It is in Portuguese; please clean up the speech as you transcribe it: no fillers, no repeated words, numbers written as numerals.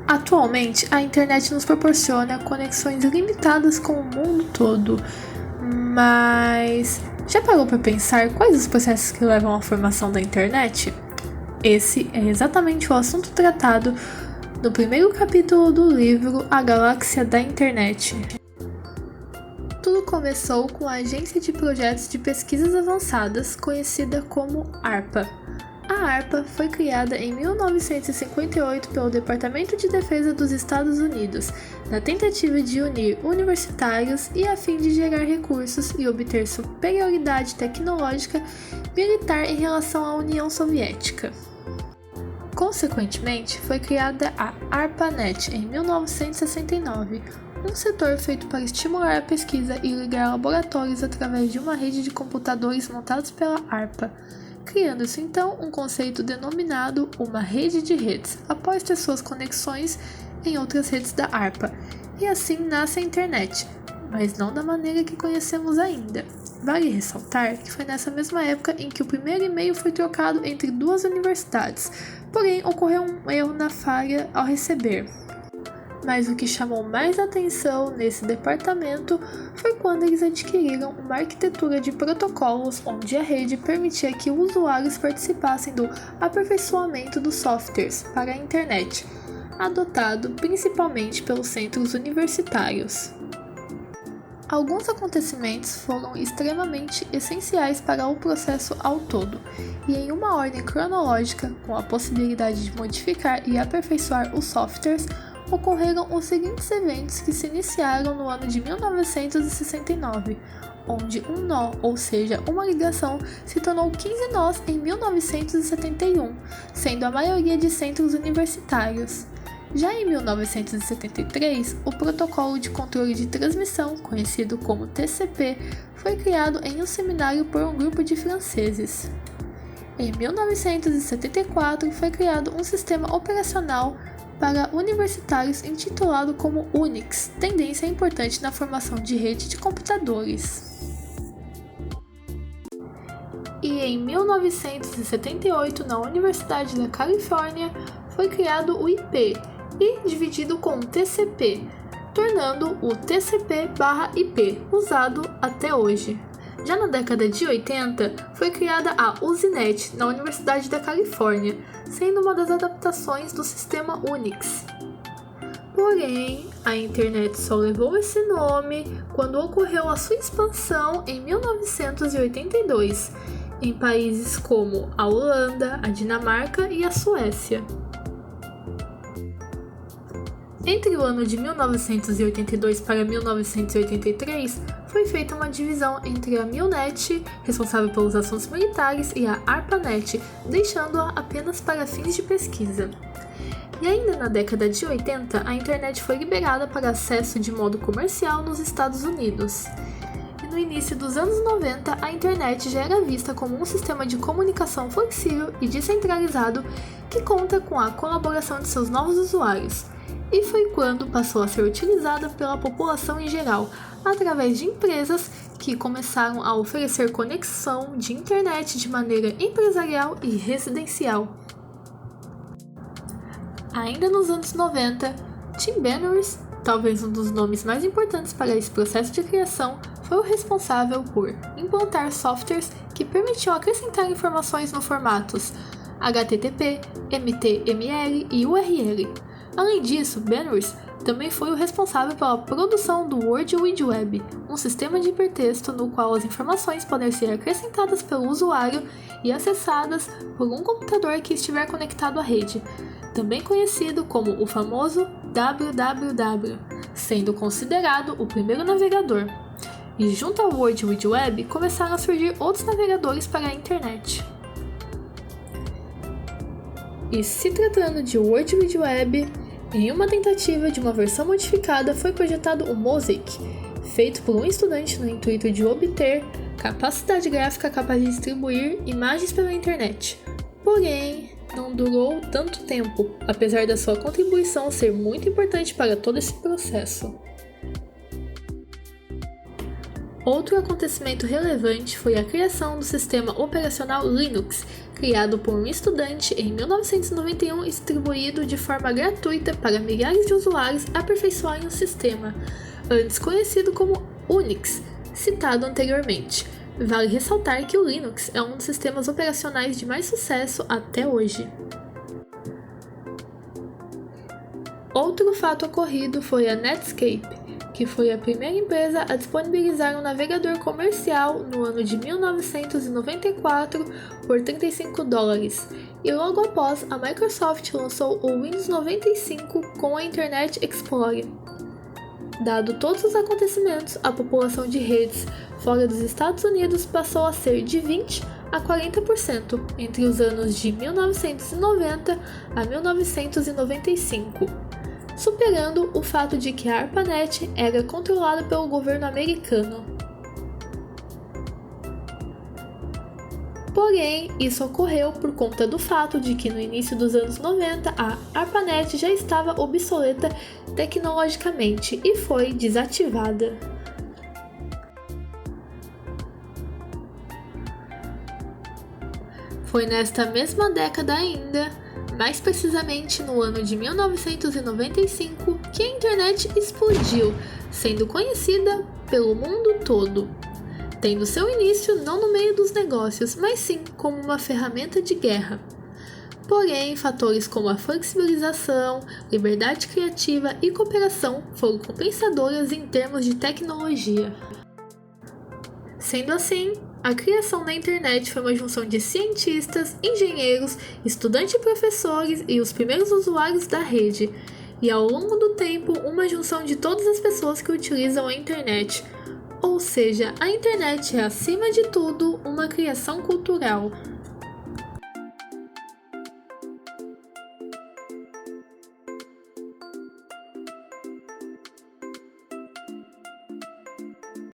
Atualmente, a internet nos proporciona conexões ilimitadas com o mundo todo, mas já parou para pensar quais os processos que levam à formação da internet? Esse é exatamente o assunto tratado no primeiro capítulo do livro A Galáxia da Internet. Tudo começou com a Agência de Projetos de Pesquisas Avançadas, conhecida como ARPA. A ARPA foi criada em 1958 pelo Departamento de Defesa dos Estados Unidos, na tentativa de unir universitários e a fim de gerar recursos e obter superioridade tecnológica militar em relação à União Soviética. Consequentemente, foi criada a ARPANET em 1969, um setor feito para estimular a pesquisa e ligar laboratórios através de uma rede de computadores montados pela ARPA, criando-se então um conceito denominado uma rede de redes, após ter suas conexões em outras redes da ARPA, e assim nasce a internet, mas não da maneira que conhecemos ainda. Vale ressaltar que foi nessa mesma época em que o primeiro e-mail foi trocado entre duas universidades, porém ocorreu um erro na falha ao receber. Mas o que chamou mais atenção nesse departamento foi quando eles adquiriram uma arquitetura de protocolos onde a rede permitia que usuários participassem do aperfeiçoamento dos softwares para a internet, adotado principalmente pelos centros universitários. Alguns acontecimentos foram extremamente essenciais para o processo ao todo, e em uma ordem cronológica, com a possibilidade de modificar e aperfeiçoar os softwares, ocorreram os seguintes eventos que se iniciaram no ano de 1969, onde um nó, ou seja, uma ligação, se tornou 15 nós em 1971, sendo a maioria de centros universitários. Já em 1973, o Protocolo de Controle de Transmissão, conhecido como TCP, foi criado em um seminário por um grupo de franceses. Em 1974, foi criado um sistema operacional para universitários intitulado como Unix, tendência importante na formação de rede de computadores. E em 1978, na Universidade da Califórnia, foi criado o IP e dividido com o TCP, tornando o TCP/IP usado até hoje. Já na década de 80, foi criada a Usenet na Universidade da Califórnia, sendo uma das adaptações do sistema Unix. Porém, a internet só levou esse nome quando ocorreu a sua expansão em 1982, em países como a Holanda, a Dinamarca e a Suécia. Entre o ano de 1982 para 1983, foi feita uma divisão entre a Milnet, responsável pelos assuntos militares, e a ARPANET, deixando-a apenas para fins de pesquisa. E ainda na década de 80, a internet foi liberada para acesso de modo comercial nos Estados Unidos. E no início dos anos 90, a internet já era vista como um sistema de comunicação flexível e descentralizado que conta com a colaboração de seus novos usuários. E foi quando passou a ser utilizada pela população em geral, através de empresas que começaram a oferecer conexão de internet de maneira empresarial e residencial. Ainda nos anos 90, Tim Berners, talvez um dos nomes mais importantes para esse processo de criação, foi o responsável por implantar softwares que permitiam acrescentar informações no formatos HTTP, MTML e URL. Além disso, Berners também foi o responsável pela produção do World Wide Web, um sistema de hipertexto no qual as informações podem ser acrescentadas pelo usuário e acessadas por um computador que estiver conectado à rede, também conhecido como o famoso www, sendo considerado o primeiro navegador. E junto ao World Wide Web começaram a surgir outros navegadores para a internet. E se tratando de World Wide Web, em uma tentativa de uma versão modificada foi projetado o Mosaic, feito por um estudante no intuito de obter capacidade gráfica capaz de distribuir imagens pela internet. Porém, não durou tanto tempo, apesar da sua contribuição ser muito importante para todo esse processo. Outro acontecimento relevante foi a criação do sistema operacional Linux, criado por um estudante em 1991 e distribuído de forma gratuita para milhares de usuários aperfeiçoarem o sistema, antes conhecido como Unix, citado anteriormente. Vale ressaltar que o Linux é um dos sistemas operacionais de mais sucesso até hoje. Outro fato ocorrido foi a Netscape, que foi a primeira empresa a disponibilizar um navegador comercial no ano de 1994 por $35, e logo após a Microsoft lançou o Windows 95 com a Internet Explorer. Dado todos os acontecimentos, a população de redes fora dos Estados Unidos passou a ser de 20% a 40% entre os anos de 1990 a 1995. Superando o fato de que a ARPANET era controlada pelo governo americano. Porém, isso ocorreu por conta do fato de que no início dos anos 90 a ARPANET já estava obsoleta tecnologicamente e foi desativada. Foi nesta mesma década ainda, mais precisamente no ano de 1995, que a internet explodiu, sendo conhecida pelo mundo todo, tendo seu início não no meio dos negócios, mas sim como uma ferramenta de guerra. Porém, fatores como a flexibilização, liberdade criativa e cooperação foram compensadoras em termos de tecnologia. Sendo assim, a criação da internet foi uma junção de cientistas, engenheiros, estudantes e professores e os primeiros usuários da rede, e ao longo do tempo uma junção de todas as pessoas que utilizam a internet. Ou seja, a internet é acima de tudo uma criação cultural.